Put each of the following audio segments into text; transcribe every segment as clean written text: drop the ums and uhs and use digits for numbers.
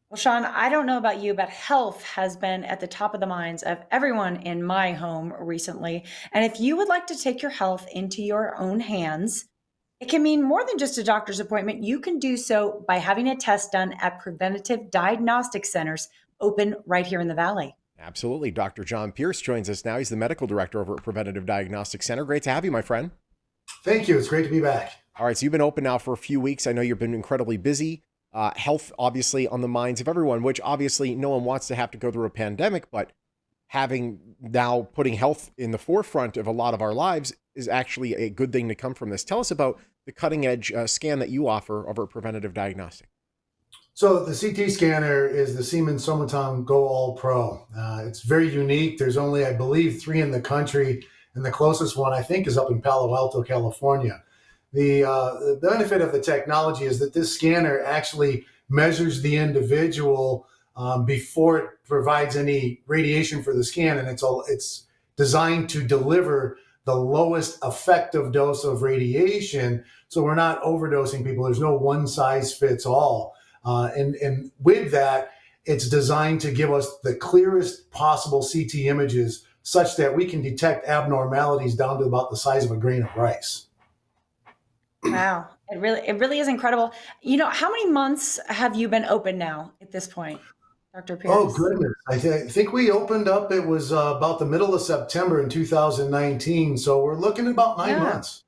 Well, Sean, I don't know about you, but health has been at the top of the minds of everyone in my home recently. And if you would like to take your health into your own hands, it can mean more than just a doctor's appointment. You can do so by having a test done at Preventative Diagnostic Centers open right here in the Valley. Absolutely. Dr. John Pierce joins us now. He's the medical director over at Preventative Diagnostic Center. Great to have you, my friend. Thank you. It's great to be back. All right, so you've been open now for a few weeks. I know you've been incredibly busy. Health, obviously, on the minds of everyone, which obviously no one wants to have to go through a pandemic, but having now putting health in the forefront of a lot of our lives is actually a good thing to come from this. Tell us about the cutting edge scan that you offer over at Preventative Diagnostic. So the CT scanner is the Siemens Somaton Go All Pro. It's very unique. There's only, I believe, 3 in the country, and the closest one I think is up in Palo Alto, California. The benefit of the technology is that this scanner actually measures the individual before it provides any radiation for the scan, and it's designed to deliver the lowest effective dose of radiation, so we're not overdosing people. There's no one size fits all, and with that, it's designed to give us the clearest possible CT images, such that we can detect abnormalities down to about the size of a grain of rice. Wow. It really is incredible. How many months have you been open now at this point, Dr. Oh Pierce? goodness! I think we opened up. It was about the middle of September in 2019. So we're looking at about nine Yeah. months,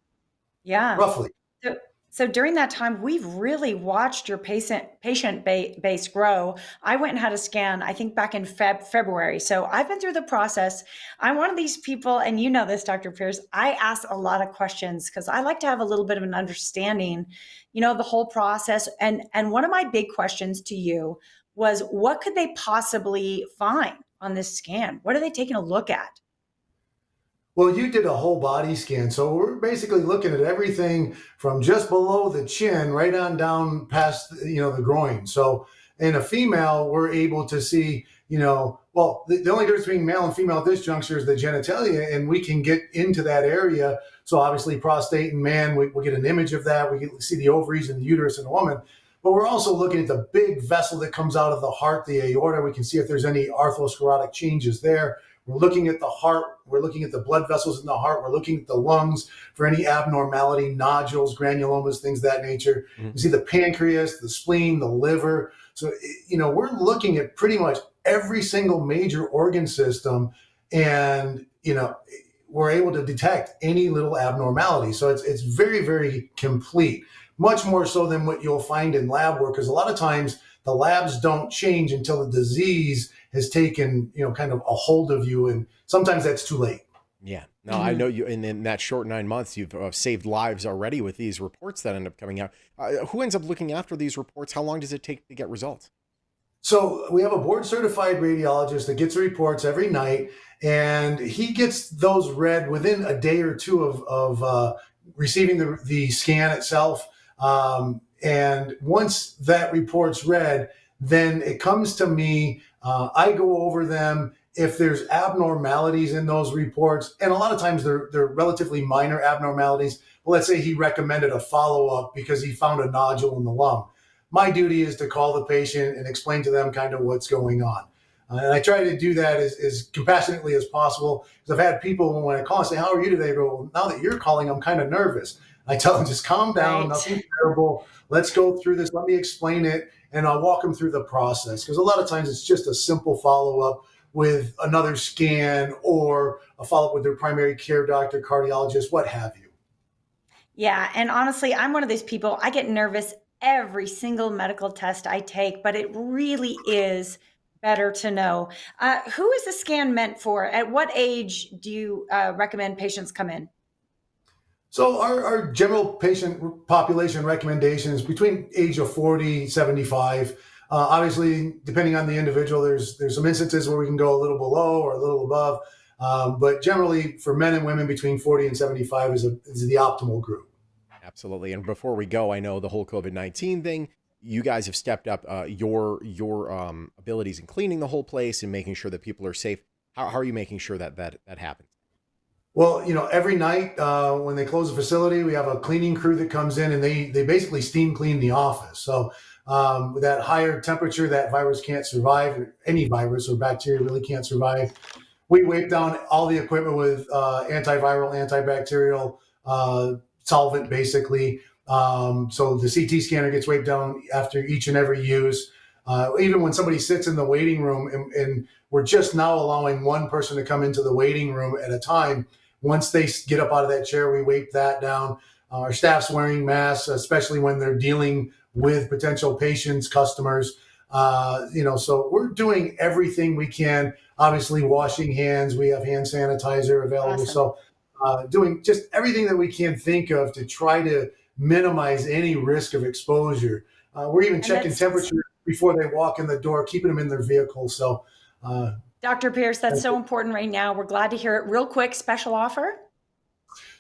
Yeah. roughly. So during that time, we've really watched your base grow. I went and had a scan, I think back in February. So I've been through the process. I'm one of these people, and you know this, Dr. Pierce. I ask a lot of questions because I like to have a little bit of an understanding, of the whole process. And one of my big questions to you was, what could they possibly find on this scan? What are they taking a look at? Well, you did a whole body scan, so we're basically looking at everything from just below the chin right on down past the groin. So in a female, we're able to see well, the only difference between male and female at this juncture is the genitalia, and we can get into that area. So obviously, prostate in man, we get an image of that. We can see the ovaries and the uterus in a woman. But we're also looking at the big vessel that comes out of the heart, the aorta. We can see if there's any arthrosclerotic changes there. We're looking at the heart. We're looking at the blood vessels in the heart. We're looking at the lungs for any abnormality, nodules, granulomas, things of that nature. Mhm. You see the pancreas, the spleen, the liver. So, we're looking at pretty much every single major organ system, and, we're able to detect any little abnormality. So it's very, very complete, much more so than what you'll find in lab work, because a lot of times the labs don't change until the disease has taken, kind of a hold of you. And sometimes that's too late. Yeah. No, I Mhm. know you. And in that short 9 months, you've saved lives already with these reports that end up coming out. Who ends up looking after these reports? How long does it take to get results? So we have a board certified radiologist that gets the reports every night, and he gets those read within a day or two of receiving the scan itself. And once that report's read, then it comes to me. I go over them. If there's abnormalities in those reports, and a lot of times they're relatively minor abnormalities. Well, let's say he recommended a follow up because he found a nodule in the lung. My duty is to call the patient and explain to them kind of what's going on. And I try to do that as compassionately as possible, because I've had people, when I call and say, "How are you today?" They go, "Well, now that you're calling, I'm kind of nervous." I tell them, just calm down, Right. nothing terrible. Let's go through this. Let me explain it. And I'll walk them through the process. Because a lot of times it's just a simple follow up with another scan, or a follow up with their primary care doctor, cardiologist, what have you. Yeah, and honestly, I'm one of those people, I get nervous every single medical test I take, but it really is better to know. Who is the scan meant for? At what age do you recommend patients come in? So our general patient population recommendation is between age of 40, 75. Obviously, depending on the individual, there's some instances where we can go a little below or a little above. But generally, for men and women between 40 and 75 is the optimal group. Absolutely. And before we go, I know the whole COVID-19 thing. You guys have stepped up your abilities in cleaning the whole place and making sure that people are safe. How are you making sure that happens? Well, every night when they close the facility, we have a cleaning crew that comes in, and they basically steam clean the office. So That higher temperature, that virus can't survive. Any virus or bacteria really can't survive. We wipe down all the equipment with antiviral, antibacterial solvent, basically. So the CT scanner gets wiped down after each and every use. Even when somebody sits in the waiting room, and we're just now allowing one person to come into the waiting room at a time. Once they get up out of that chair, we wipe that down. Our staff's wearing masks, especially when they're dealing with potential patients, customers. So we're doing everything we can. Obviously, washing hands. We have hand sanitizer available. Awesome. So doing just everything that we can think of to try to minimize any risk of exposure. We're even checking temperature before they walk in the door, keeping them in their vehicle. So, Dr. Pierce, that's so important right now. We're glad to hear it. Real quick, special offer.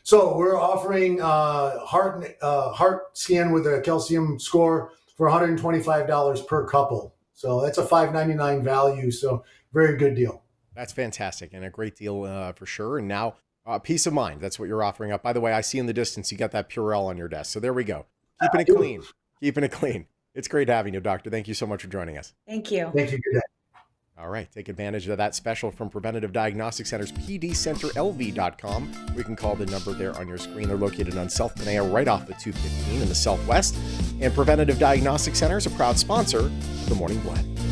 So we're offering heart scan with a calcium score for $125 per couple. So that's a $599 value. So very good deal. That's fantastic and a great deal for sure. And now peace of mind. That's what you're offering up. By the way, I see in the distance you got that Purell on your desk. So there we go. Keeping it clean. Keeping it clean. It's great having you, Doctor. Thank you so much for joining us. Thank you. Thank you. Good day. All right. Take advantage of that special from Preventative Diagnostic Center's pdcenterlv.com. We can call the number there on your screen. They're located on South Tenaya, right off the 215 in the Southwest. And Preventative Diagnostic Center is a proud sponsor of the Morning Blend.